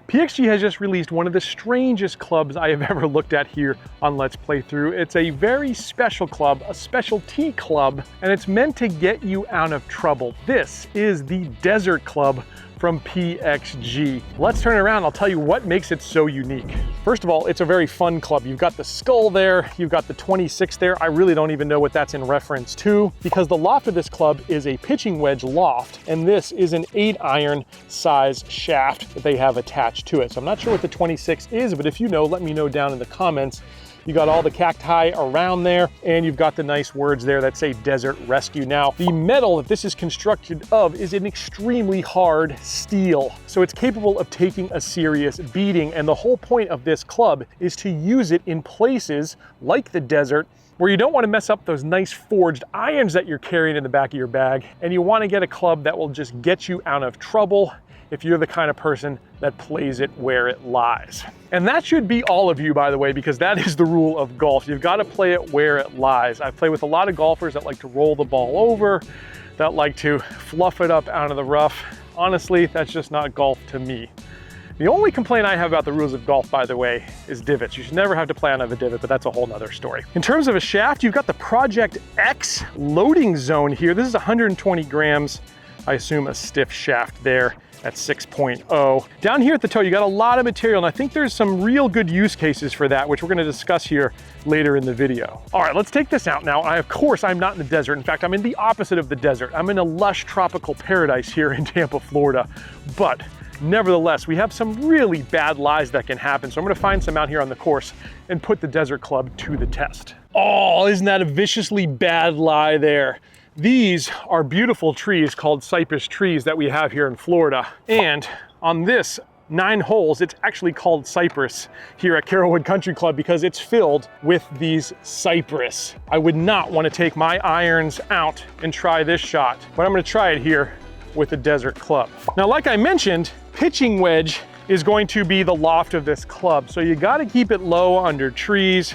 PXG has just released one of the strangest clubs I have ever looked at here on Let's Play Through. It's a very special club, a specialty club, and it's meant to get you out of trouble. This is the Desert Club from PXG. Let's turn it around. I'll tell you what makes it so unique. First of all, it's a very fun club. You've got the skull there, you've got the 26 there. I really don't even know what that's in reference to, because the loft of this club is a pitching wedge loft, and this is an 8-iron size shaft that they have attached to it. So I'm not sure what the 26 is, but if you know, let me know down in the comments. You got all the cacti around there, and you've got the nice words there that say Desert Rescue. Now, the metal that this is constructed of is an extremely hard steel, so it's capable of taking a serious beating, and the whole point of this club is to use it in places like the desert where you don't want to mess up those nice forged irons that you're carrying in the back of your bag, and you want to get a club that will just get you out of trouble if you're the kind of person that plays it where it lies. And that should be all of you, by the way, because that is the rule of golf. You've got to play it where it lies. I play with a lot of golfers that like to roll the ball over, that like to fluff it up out of the rough. Honestly, that's just not golf to me. The only complaint I have about the rules of golf, by the way, is divots. You should never have to play on a divot, but that's a whole nother story. In terms of a shaft, you've got the Project X loading zone here. This is 120 grams. I assume a stiff shaft there at 6.0. Down here at the toe, you got a lot of material, and I think there's some real good use cases for that, which we're gonna discuss here later in the video. All right, let's take this out now. Of course, I'm not in the desert. In fact, I'm in the opposite of the desert. I'm in a lush tropical paradise here in Tampa, Florida. But nevertheless, we have some really bad lies that can happen. So I'm gonna find some out here on the course and put the Desert Club to the test. Oh, isn't that a viciously bad lie there? These are beautiful trees called cypress trees that we have here in Florida. And on this 9 holes, it's actually called cypress here at Carrollwood Country Club because it's filled with these cypress. I would not want to take my irons out and try this shot, but I'm going to try it here with the Desert Club. Now, like I mentioned, pitching wedge is going to be the loft of this club. So you got to keep it low under trees.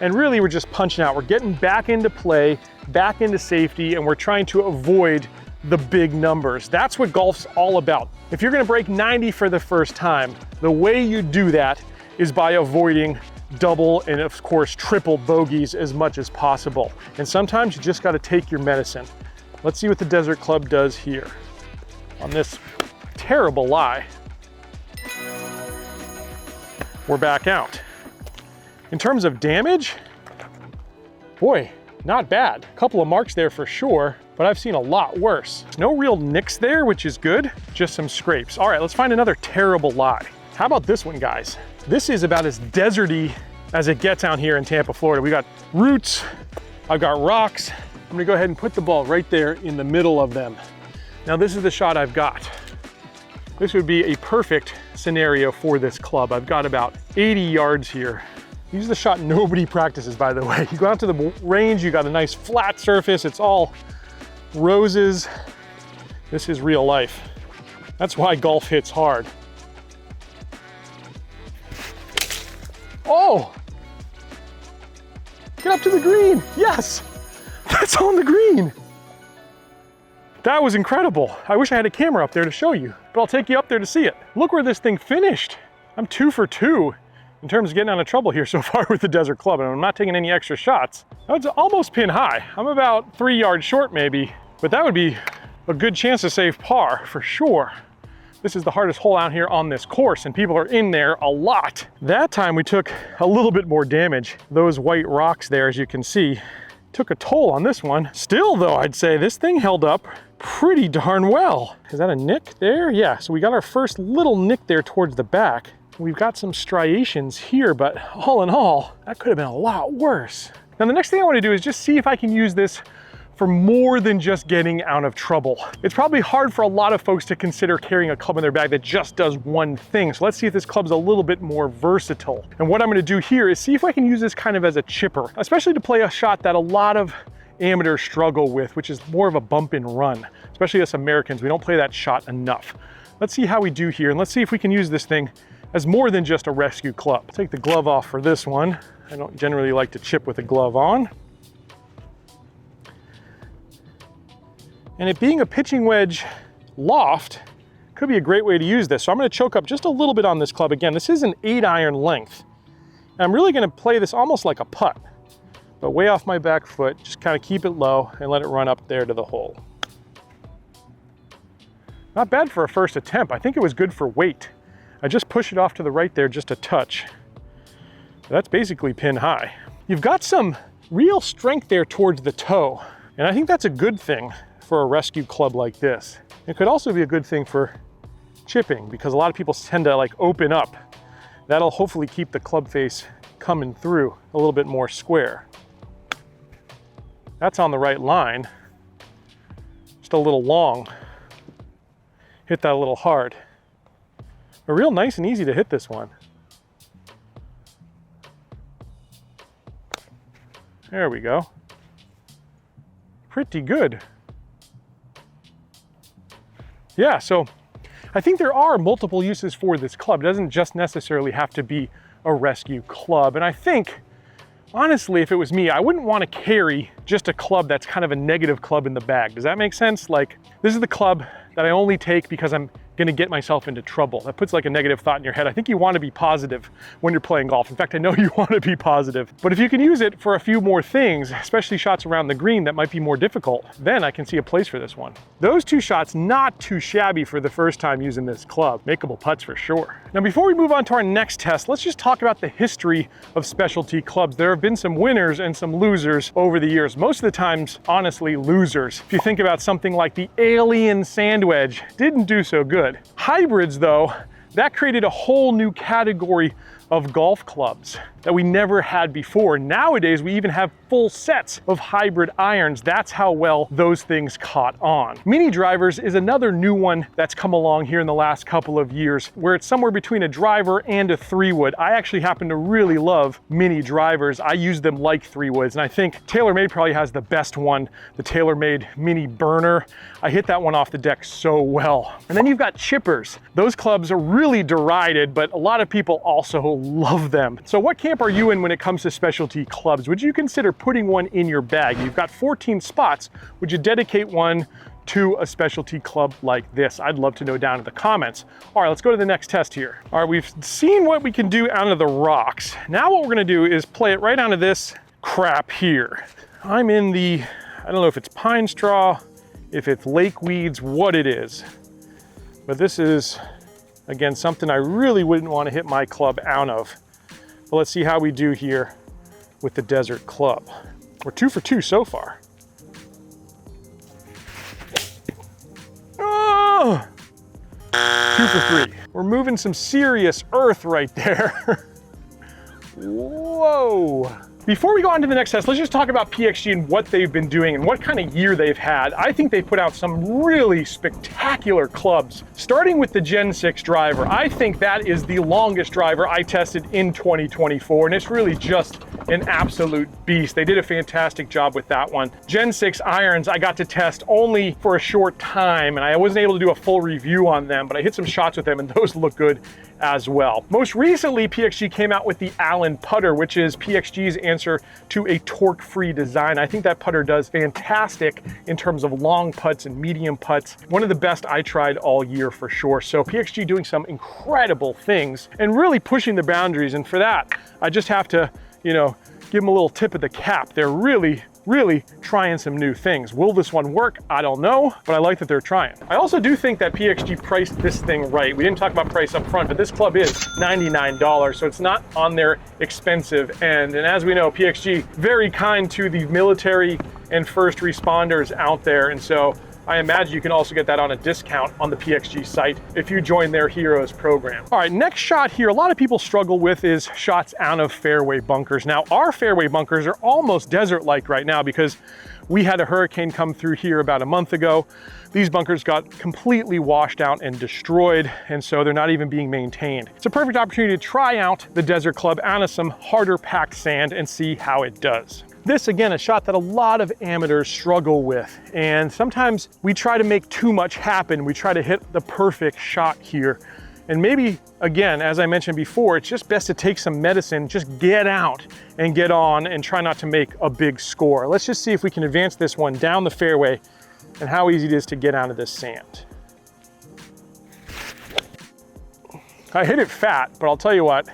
And really, we're just punching out. We're getting back into play, back into safety, and we're trying to avoid the big numbers. That's what golf's all about. If you're gonna break 90 for the first time, the way you do that is by avoiding double and of course triple bogeys as much as possible. And sometimes you just gotta take your medicine. Let's see what the Desert Club does here on this terrible lie. We're back out. In terms of damage, boy, not bad. A couple of marks there for sure, but I've seen a lot worse. No real nicks there, which is good, just some scrapes. All right, let's find another terrible lie. How about this one, guys? This is about as deserty as it gets out here in Tampa, Florida. We got roots, I've got rocks. I'm gonna go ahead and put the ball right there in the middle of them. Now this is the shot I've got. This would be a perfect scenario for this club. I've got about 80 yards here. Use the shot nobody practices, by the way. You go out to the range, you got a nice flat surface, it's all roses. This is real life. That's why golf hits hard. Oh! Get up to the green, yes! That's on the green. That was incredible. I wish I had a camera up there to show you, but I'll take you up there to see it. Look where this thing finished. I'm 2 for 2. In terms of getting out of trouble here so far with the Desert Club, and I'm not taking any extra shots. That's almost pin high. I'm about 3 yards short maybe, but that would be a good chance to save par for sure. This is the hardest hole out here on this course, and people are in there a lot. That time we took a little bit more damage. Those white rocks there, as you can see, took a toll on this one. Still though, I'd say this thing held up pretty darn well. Is that a nick there? Yeah, so we got our first little nick there towards the back. We've got some striations here, but all in all, that could have been a lot worse. Now the next thing I want to do is just see if I can use this for more than just getting out of trouble. It's probably hard for a lot of folks to consider carrying a club in their bag that just does one thing. So let's see if this club's a little bit more versatile. And what I'm going to do here is see if I can use this kind of as a chipper, especially to play a shot that a lot of amateurs struggle with, which is more of a bump and run. Especially us Americans, we don't play that shot enough. Let's see how we do here, and let's see if we can use this thing as more than just a rescue club. Take the glove off for this one. I don't generally like to chip with a glove on. And it being a pitching wedge loft, could be a great way to use this. So I'm gonna choke up just a little bit on this club. Again, this is an 8-iron length. And I'm really gonna play this almost like a putt, but way off my back foot, just kind of keep it low and let it run up there to the hole. Not bad for a first attempt. I think it was good for weight. I just push it off to the right there just a touch. That's basically pin high. You've got some real strength there towards the toe, and I think that's a good thing for a rescue club like this. It could also be a good thing for chipping because a lot of people tend to like open up. That'll hopefully keep the club face coming through a little bit more square. That's on the right line. Just a little long. Hit that a little hard. But real nice and easy to hit this one. There we go. Pretty good. Yeah, so I think there are multiple uses for this club. It doesn't just necessarily have to be a rescue club. And I think, honestly, if it was me, I wouldn't want to carry just a club that's kind of a negative club in the bag. Does that make sense? Like, this is the club that I only take because I'm gonna get myself into trouble. That puts like a negative thought in your head. I think you want to be positive when you're playing golf. In fact, I know you want to be positive. But if you can use it for a few more things, especially shots around the green that might be more difficult, then I can see a place for this one. Those two shots, not too shabby for the first time using this club. Makeable putts for sure. Now, before we move on to our next test, let's just talk about the history of specialty clubs. There have been some winners and some losers over the years. Most of the times, honestly, losers. If you think about something like the Alien Sand Wedge, didn't do so good. Hybrids, though, that created a whole new category of golf clubs that we never had before. Nowadays, we even have full sets of hybrid irons. That's how well those things caught on. Mini drivers is another new one that's come along here in the last couple of years, where it's somewhere between a driver and a 3-wood. I actually happen to really love mini drivers. I use them like 3-woods, and I think TaylorMade probably has the best one, the TaylorMade Mini Burner. I hit that one off the deck so well. And then you've got chippers. Those clubs are really derided, but a lot of people also love them. So what camp are you in when it comes to specialty clubs? Would you consider putting one in your bag? You've got 14 spots. Would you dedicate one to a specialty club like this? I'd love to know down in the comments. All right, let's go to the next test here. All right, we've seen what we can do out of the rocks. Now what we're gonna do is play it right onto this crap here. I'm in the, I don't know if it's pine straw, if it's lake weeds, what it is. But this is, again, something I really wouldn't want to hit my club out of. But let's see how we do here with the desert club. We're 2 for 2 so far. Oh! 2 for 3. We're moving some serious earth right there. Whoa. Before we go on to the next test, let's just talk about PXG and what they've been doing and what kind of year they've had. I think they've put out some really spectacular clubs, starting with the Gen 6 driver. I think that is the longest driver I tested in 2024, and it's really just an absolute beast. They did a fantastic job with that one. Gen 6 irons, I got to test only for a short time, and I wasn't able to do a full review on them, but I hit some shots with them, and those look good as well. Most recently, PXG came out with the Allen putter, which is PXG's answer to a torque-free design. I think that putter does fantastic in terms of long putts and medium putts. One of the best I tried all year for sure. So PXG doing some incredible things and really pushing the boundaries. And for that, I just have to, you know, give them a little tip of the cap. They're really trying some new things. Will this one work? I don't know, but I like that they're trying. I also do think that PXG priced this thing right. We didn't talk about price up front, but this club is $99, so it's not on their expensive end. And as we know, PXG, very kind to the military and first responders out there. And so I imagine you can also get that on a discount on the PXG site if you join their Heroes program. All right, next shot here, a lot of people struggle with is shots out of fairway bunkers. Now, our fairway bunkers are almost desert-like right now because we had a hurricane come through here about a month ago. These bunkers got completely washed out and destroyed, and so they're not even being maintained. It's a perfect opportunity to try out the Desert Club out of some harder packed sand and see how it does. This, again, a shot that a lot of amateurs struggle with, and sometimes we try to make too much happen. We try to hit the perfect shot here. And maybe, again, as I mentioned before, it's just best to take some medicine, just get out and get on and try not to make a big score. Let's just see if we can advance this one down the fairway and how easy it is to get out of this sand. I hit it fat, but I'll tell you what,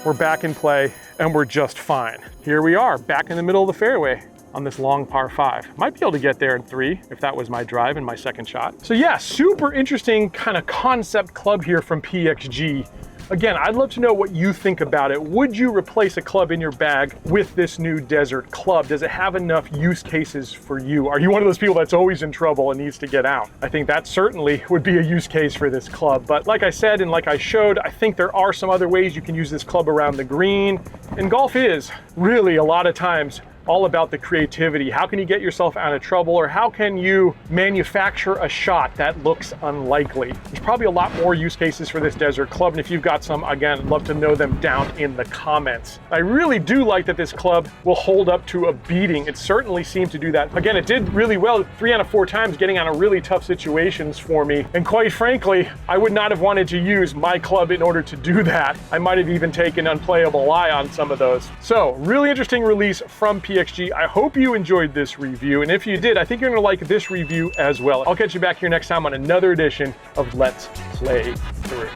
we're back in play and we're just fine. Here we are, back in the middle of the fairway on this long par 5. Might be able to get there in 3 if that was my drive and my second shot. So yeah, super interesting kind of concept club here from PXG. Again, I'd love to know what you think about it. Would you replace a club in your bag with this new Desert club? Does it have enough use cases for you? Are you one of those people that's always in trouble and needs to get out? I think that certainly would be a use case for this club. But like I said, and like I showed, I think there are some other ways you can use this club around the green. And golf is really a lot of times all about the creativity. How can you get yourself out of trouble, or how can you manufacture a shot that looks unlikely? There's probably a lot more use cases for this Desert club, and if you've got some, again, I'd love to know them down in the comments. I really do like that this club will hold up to a beating. It certainly seemed to do that. Again, it did really well 3 out of 4 times, getting out of really tough situations for me. And quite frankly, I would not have wanted to use my club in order to do that. I might have even taken unplayable lie on some of those. So, really interesting release from PXG. I hope you enjoyed this review, and if you did, I think you're gonna like this review as well. I'll catch you back here next time on another edition of Let's Play Through.